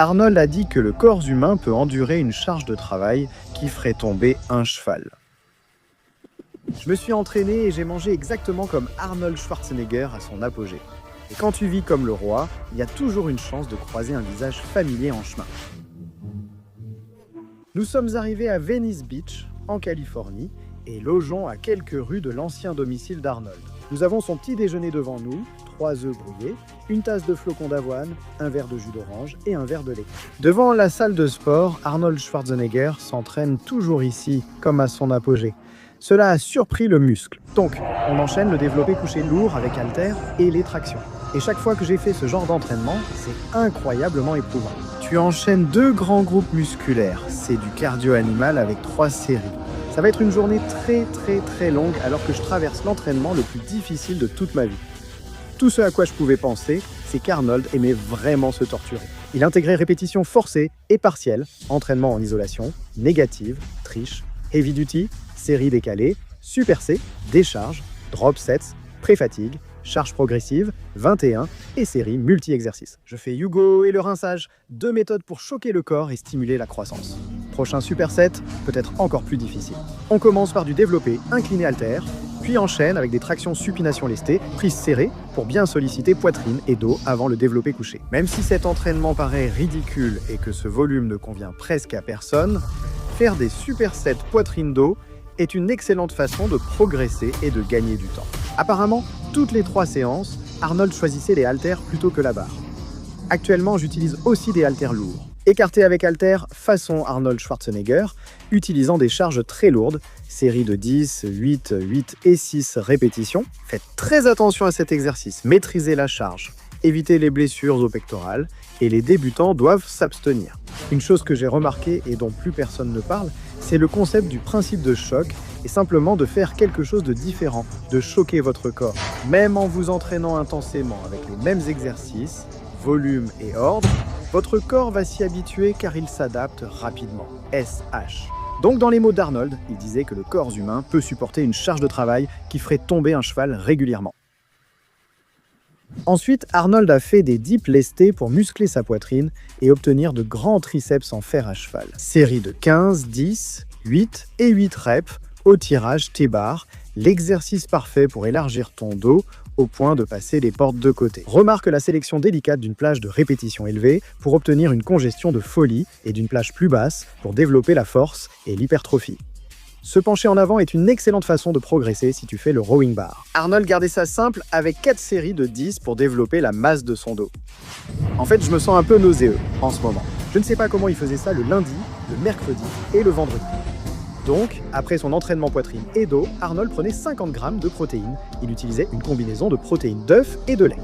Arnold a dit que le corps humain peut endurer une charge de travail qui ferait tomber un cheval. Je me suis entraîné et j'ai mangé exactement comme Arnold Schwarzenegger à son apogée. Et quand tu vis comme le roi, il y a toujours une chance de croiser un visage familier en chemin. Nous sommes arrivés à Venice Beach, en Californie, et logeons à quelques rues de l'ancien domicile d'Arnold. Nous avons son petit déjeuner devant nous, 3 œufs brouillés, une tasse de flocons d'avoine, un verre de jus d'orange et un verre de lait. Devant la salle de sport, Arnold Schwarzenegger s'entraîne toujours ici, comme à son apogée. Cela a surpris le muscle. Donc, on enchaîne le développé couché lourd avec haltères et les tractions. Et chaque fois que j'ai fait ce genre d'entraînement, c'est incroyablement éprouvant. Tu enchaînes 2 grands groupes musculaires. C'est du cardio animal avec 3 séries. Ça va être une journée très longue alors que je traverse l'entraînement le plus difficile de toute ma vie. Tout ce à quoi je pouvais penser, c'est qu'Arnold aimait vraiment se torturer. Il intégrait répétitions forcées et partielles, entraînement en isolation, négative, triche, heavy duty, série décalée, super C, décharge, drop sets, pré-fatigue, charge progressive, 21 et série multi-exercices. Je fais Hugo et le rinçage, 2 méthodes pour choquer le corps et stimuler la croissance. Prochain superset, peut-être encore plus difficile. On commence par du développé incliné haltère, puis enchaîne avec des tractions supination lestée, prise serrée, pour bien solliciter poitrine et dos avant le développé couché. Même si cet entraînement paraît ridicule et que ce volume ne convient presque à personne, faire des supersets poitrine-dos est une excellente façon de progresser et de gagner du temps. Apparemment, toutes les 3 séances, Arnold choisissait les haltères plutôt que la barre. Actuellement, j'utilise aussi des haltères lourds. Écarté avec haltères façon Arnold Schwarzenegger, utilisant des charges très lourdes, série de 10, 8 et 6 répétitions. Faites très attention à cet exercice, maîtrisez la charge, évitez les blessures au pectoral et les débutants doivent s'abstenir. Une chose que j'ai remarquée et dont plus personne ne parle, c'est le concept du principe de choc et simplement de faire quelque chose de différent, de choquer votre corps. Même en vous entraînant intensément avec les mêmes exercices, volume et ordre, votre corps va s'y habituer car il s'adapte rapidement. SH. Donc dans les mots d'Arnold, il disait que le corps humain peut supporter une charge de travail qui ferait tomber un cheval régulièrement. Ensuite, Arnold a fait des dips lestés pour muscler sa poitrine et obtenir de grands triceps en fer à cheval. Série de 15, 10, 8 et 8 reps au tirage T-bar, l'exercice parfait pour élargir ton dos au point de passer les portes de côté. Remarque la sélection délicate d'une plage de répétition élevée pour obtenir une congestion de folie et d'une plage plus basse pour développer la force et l'hypertrophie. Se pencher en avant est une excellente façon de progresser si tu fais le rowing bar. Arnold gardait ça simple avec 4 séries de 10 pour développer la masse de son dos. En fait, je me sens un peu nauséeux en ce moment. Je ne sais pas comment il faisait ça le lundi, le mercredi et le vendredi. Donc, après son entraînement poitrine et dos, Arnold prenait 50 grammes de protéines. Il utilisait une combinaison de protéines d'œufs et de lait.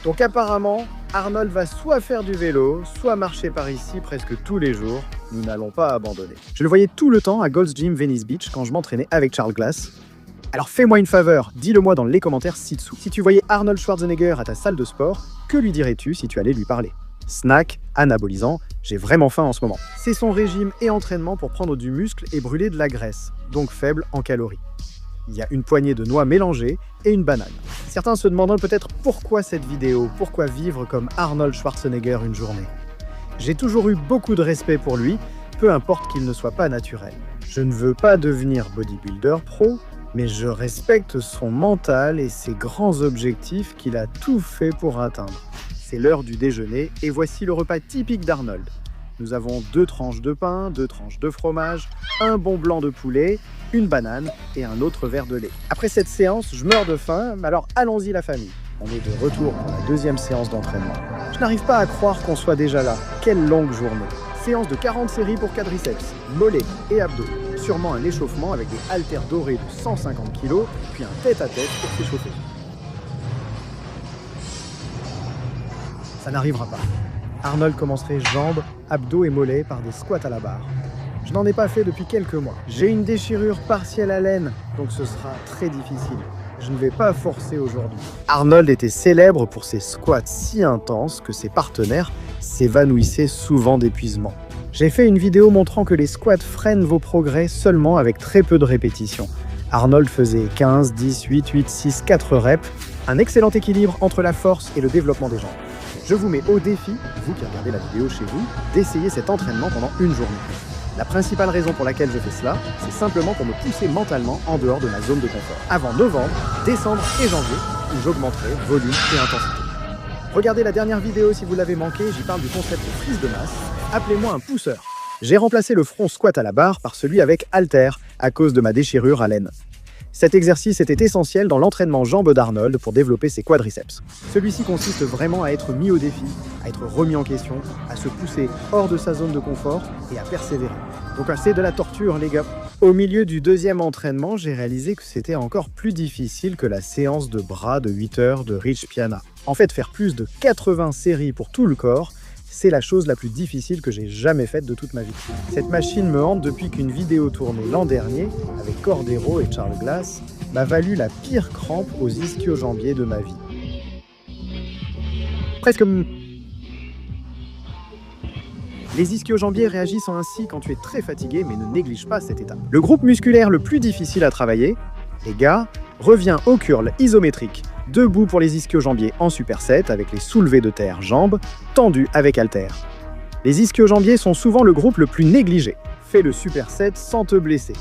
Donc apparemment, Arnold va soit faire du vélo, soit marcher par ici presque tous les jours. Nous n'allons pas abandonner. Je le voyais tout le temps à Gold's Gym Venice Beach quand je m'entraînais avec Charles Glass. Alors fais-moi une faveur, dis-le-moi dans les commentaires ci-dessous. Si tu voyais Arnold Schwarzenegger à ta salle de sport, que lui dirais-tu si tu allais lui parler ? Snack, anabolisant, j'ai vraiment faim en ce moment. C'est son régime et entraînement pour prendre du muscle et brûler de la graisse, donc faible en calories. Il y a une poignée de noix mélangées et une banane. Certains se demandent peut-être pourquoi cette vidéo, pourquoi vivre comme Arnold Schwarzenegger une journée. J'ai toujours eu beaucoup de respect pour lui, peu importe qu'il ne soit pas naturel. Je ne veux pas devenir bodybuilder pro, mais je respecte son mental et ses grands objectifs qu'il a tout fait pour atteindre. C'est l'heure du déjeuner et voici le repas typique d'Arnold. Nous avons 2 tranches de pain, 2 tranches de fromage, un bon blanc de poulet, une banane et un autre verre de lait. Après cette séance, je meurs de faim, alors allons-y la famille. On est de retour pour la 2e séance d'entraînement. Je n'arrive pas à croire qu'on soit déjà là. Quelle longue journée. Séance de 40 séries pour quadriceps, mollets et abdos. Sûrement un échauffement avec des haltères dorés de 150 kg, puis un tête-à-tête pour s'échauffer. Ça n'arrivera pas. Arnold commencerait jambes, abdos et mollets par des squats à la barre. Je n'en ai pas fait depuis quelques mois. J'ai une déchirure partielle à l'aine, donc ce sera très difficile. Je ne vais pas forcer aujourd'hui. Arnold était célèbre pour ses squats si intenses que ses partenaires s'évanouissaient souvent d'épuisement. J'ai fait une vidéo montrant que les squats freinent vos progrès seulement avec très peu de répétitions. Arnold faisait 15, 10, 8, 6, 4 reps, un excellent équilibre entre la force et le développement des jambes. Je vous mets au défi, vous qui regardez la vidéo chez vous, d'essayer cet entraînement pendant une journée. La principale raison pour laquelle je fais cela, c'est simplement pour me pousser mentalement en dehors de ma zone de confort. Avant novembre, décembre et janvier, où j'augmenterai volume et intensité. Regardez la dernière vidéo si vous l'avez manqué, j'y parle du concept de prise de masse. Appelez-moi un pousseur. J'ai remplacé le front squat à la barre par celui avec halter à cause de ma déchirure à l'aine. Cet exercice était essentiel dans l'entraînement jambes d'Arnold pour développer ses quadriceps. Celui-ci consiste vraiment à être mis au défi, à être remis en question, à se pousser hors de sa zone de confort et à persévérer. Donc assez de la torture les gars. Au milieu du deuxième entraînement, j'ai réalisé que c'était encore plus difficile que la séance de bras de 8 heures de Rich Piana. En fait, faire plus de 80 séries pour tout le corps, c'est la chose la plus difficile que j'ai jamais faite de toute ma vie. Cette machine me hante depuis qu'une vidéo tournée l'an dernier, avec Cordero et Charles Glass, m'a valu la pire crampe aux ischio-jambiers de ma vie. Presque... Les ischio-jambiers réagissent ainsi quand tu es très fatigué, mais ne néglige pas cette étape. Le groupe musculaire le plus difficile à travailler, les gars, revient au curl isométrique. Debout pour les ischio-jambiers en superset avec les soulevés de terre jambes, tendus avec haltère. Les ischio-jambiers sont souvent le groupe le plus négligé. Fais le superset sans te blesser.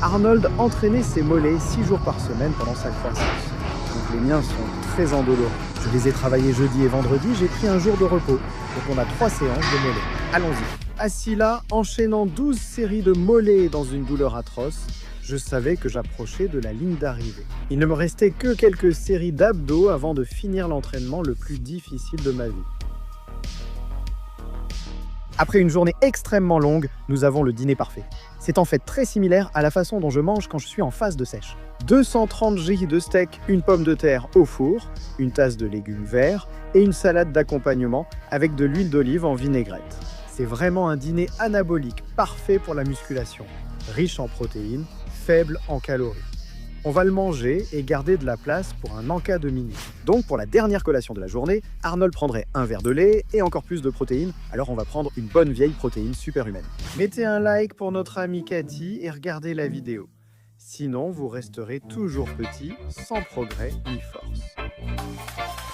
Arnold entraînait ses mollets 6 jours par semaine pendant sa croissance. Donc les miens sont très endoloris. Je les ai travaillés jeudi et vendredi, j'ai pris un jour de repos. Donc on a 3 séances de mollets. Allons-y. Assis là, enchaînant 12 séries de mollets dans une douleur atroce, je savais que j'approchais de la ligne d'arrivée. Il ne me restait que quelques séries d'abdos avant de finir l'entraînement le plus difficile de ma vie. Après une journée extrêmement longue, nous avons le dîner parfait. C'est en fait très similaire à la façon dont je mange quand je suis en phase de sèche. 230 J de steak, une pomme de terre au four, une tasse de légumes verts et une salade d'accompagnement avec de l'huile d'olive en vinaigrette. C'est vraiment un dîner anabolique parfait pour la musculation, riche en protéines, faible en calories. On va le manger et garder de la place pour un encas de minutes. Donc pour la dernière collation de la journée, Arnold prendrait un verre de lait et encore plus de protéines, alors on va prendre une bonne vieille protéine superhumaine. Mettez un like pour notre amie Cathy et regardez la vidéo. Sinon, vous resterez toujours petit, sans progrès ni force.